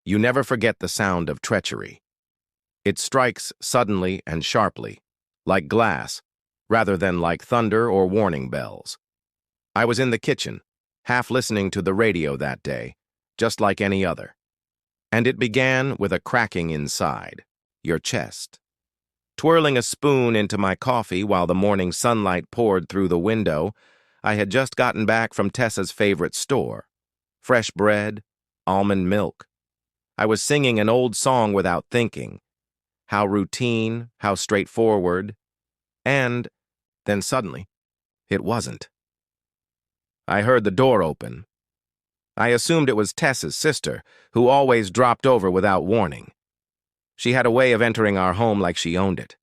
You never forget the sound of treachery. It strikes suddenly and sharply, like glass, rather than like thunder or warning bells. I was in the kitchen, half listening to the radio that day, just like any other. And it began with a cracking inside, your chest. Twirling a spoon into my coffee while the morning sunlight poured through the window, I had just gotten back from Tessa's favorite store. Fresh bread, almond milk. I was singing an old song without thinking. How routine, how straightforward. And then suddenly, it wasn't. I heard the door open. I assumed it was Tessa's sister, who always dropped over without warning. She had a way of entering our home like she owned it.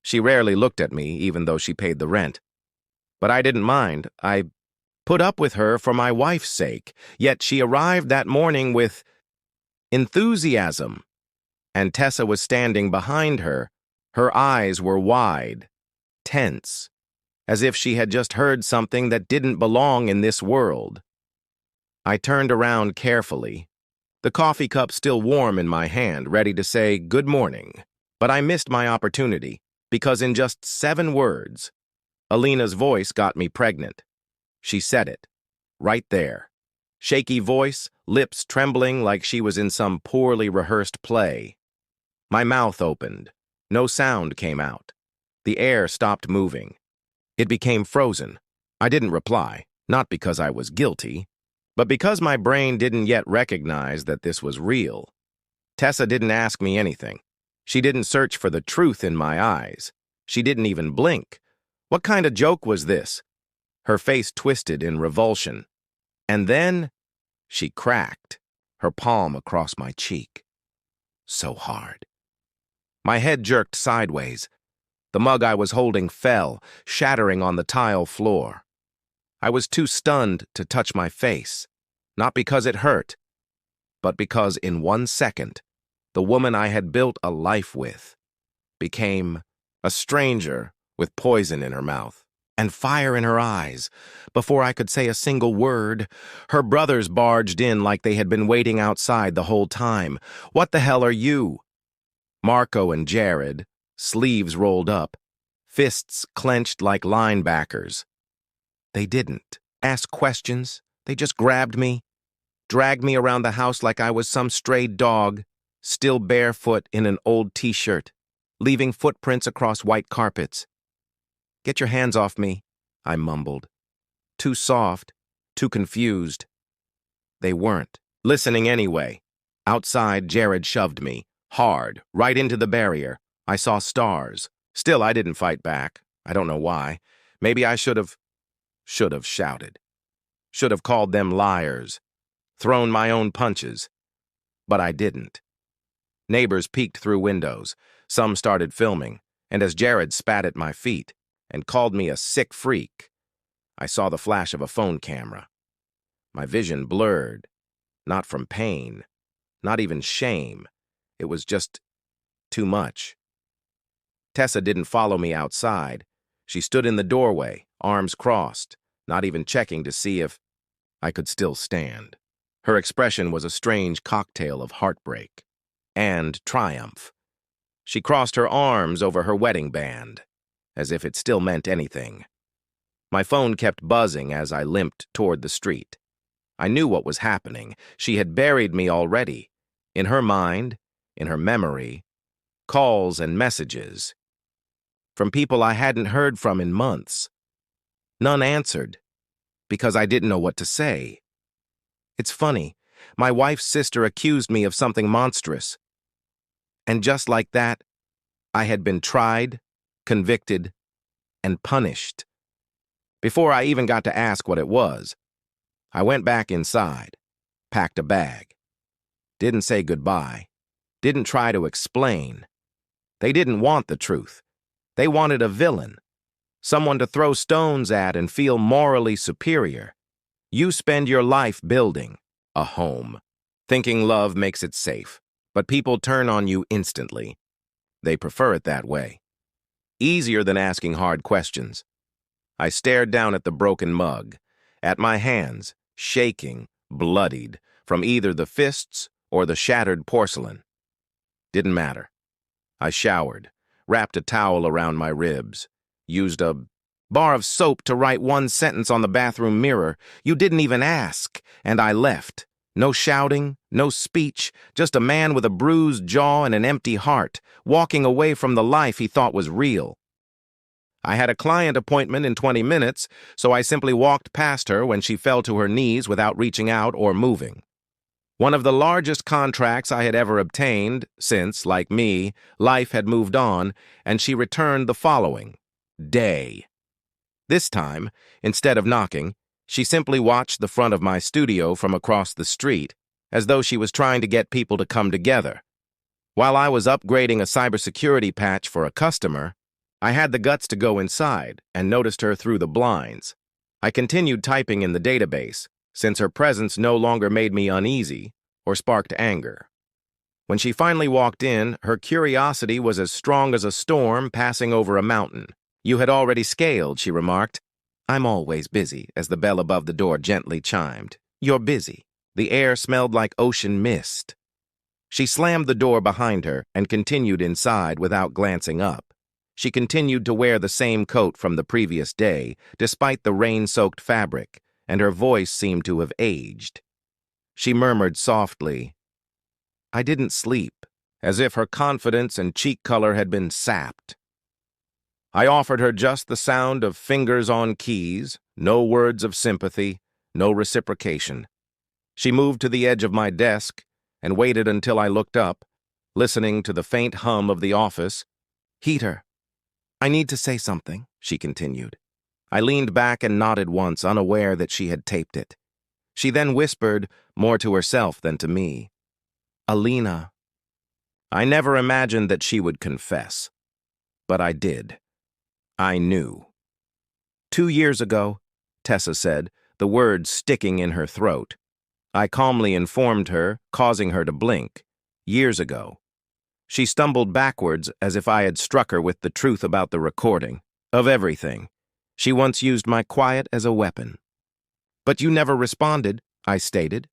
She rarely looked at me, even though she paid the rent. But I didn't mind. I put up with her for my wife's sake, yet she arrived that morning with enthusiasm. And Tessa was standing behind her. Her eyes were wide, tense, as if she had just heard something that didn't belong in this world. I turned around carefully, the coffee cup still warm in my hand, ready to say good morning. But I missed my opportunity, because in just 7 words, Alina's voice got me pregnant. She said it, right there. Shaky voice, lips trembling like she was in some poorly rehearsed play. My mouth opened. No sound came out. The air stopped moving. It became frozen. I didn't reply, not because I was guilty, but because my brain didn't yet recognize that this was real. Tessa didn't ask me anything. She didn't search for the truth in my eyes. She didn't even blink. What kind of joke was this? Her face twisted in revulsion. And then she cracked, her palm across my cheek. So hard. My head jerked sideways. The mug I was holding fell, shattering on the tile floor. I was too stunned to touch my face, not because it hurt, but because in 1 second, the woman I had built a life with became a stranger with poison in her mouth and fire in her eyes. Before I could say a single word, her brothers barged in like they had been waiting outside the whole time. "What the hell are you?" Marco and Jared, sleeves rolled up, fists clenched like linebackers. They didn't ask questions. They just grabbed me, dragged me around the house like I was some stray dog, still barefoot in an old t-shirt, leaving footprints across white carpets. "Get your hands off me," I mumbled. Too soft, too confused. They weren't listening anyway. Outside, Jared shoved me, hard, right into the barrier. I saw stars. Still, I didn't fight back. I don't know why. Maybe I should have shouted. Should have called them liars. Thrown my own punches. But I didn't. Neighbors peeked through windows. Some started filming, and as Jared spat at my feet and called me a sick freak, I saw the flash of a phone camera. My vision blurred, not from pain, not even shame. It was just too much. Tessa didn't follow me outside. She stood in the doorway, arms crossed, not even checking to see if I could still stand. Her expression was a strange cocktail of heartbreak and triumph. She crossed her arms over her wedding band, as if it still meant anything. My phone kept buzzing as I limped toward the street. I knew what was happening. She had buried me already. In her mind, in her memory, calls and messages from people I hadn't heard from in months. None answered, because I didn't know what to say. It's funny, my wife's sister accused me of something monstrous. And just like that, I had been tried, convicted, and punished. Before I even got to ask what it was, I went back inside, packed a bag. Didn't say goodbye, didn't try to explain. They didn't want the truth. They wanted a villain, someone to throw stones at and feel morally superior. You spend your life building a home, thinking love makes it safe, but people turn on you instantly. They prefer it that way. Easier than asking hard questions. I stared down at the broken mug, at my hands, shaking, bloodied, from either the fists or the shattered porcelain. Didn't matter. I showered, wrapped a towel around my ribs, used a bar of soap to write one sentence on the bathroom mirror. You didn't even ask, and I left. No shouting, no speech, just a man with a bruised jaw and an empty heart, walking away from the life he thought was real. I had a client appointment in 20 minutes, so I simply walked past her when she fell to her knees without reaching out or moving. One of the largest contracts I had ever obtained, since, like me, life had moved on, and she returned the following day. This time, instead of knocking, she simply watched the front of my studio from across the street, as though she was trying to get people to come together. While I was upgrading a cybersecurity patch for a customer, I had the guts to go inside and noticed her through the blinds. I continued typing in the database, since her presence no longer made me uneasy or sparked anger. When she finally walked in, her curiosity was as strong as a storm passing over a mountain. "You had already scaled," she remarked. "I'm always busy," as the bell above the door gently chimed. "You're busy." The air smelled like ocean mist. She slammed the door behind her and continued inside without glancing up. She continued to wear the same coat from the previous day, despite the rain-soaked fabric, and her voice seemed to have aged. She murmured softly, "I didn't sleep," as if her confidence and cheek color had been sapped. I offered her just the sound of fingers on keys, no words of sympathy, no reciprocation. She moved to the edge of my desk and waited until I looked up, listening to the faint hum of the office. "Heater, I need to say something," she continued. I leaned back and nodded once, unaware that she had taped it. She then whispered, more to herself than to me, "Alina." I never imagined that she would confess, but I did. I knew. 2 years ago, Tessa said, the words sticking in her throat. I calmly informed her, causing her to blink. Years ago. She stumbled backwards as if I had struck her with the truth about the recording, of everything. She once used my quiet as a weapon. "But you never responded," I stated.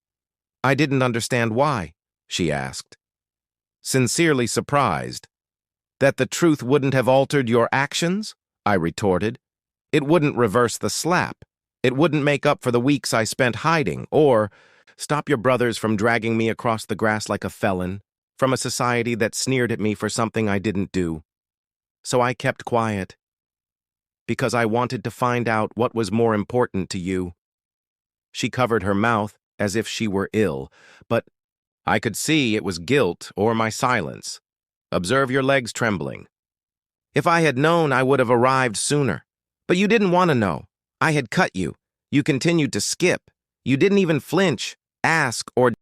"I didn't understand why," she asked. Sincerely surprised. "That the truth wouldn't have altered your actions?" I retorted. "It wouldn't reverse the slap. It wouldn't make up for the weeks I spent hiding, or stop your brothers from dragging me across the grass like a felon, from a society that sneered at me for something I didn't do. So I kept quiet, because I wanted to find out what was more important to you." She covered her mouth as if she were ill, but I could see it was guilt or my silence. "Observe your legs trembling." "If I had known, I would have arrived sooner. But you didn't want to know. I had cut you. You continued to skip. You didn't even flinch, ask, or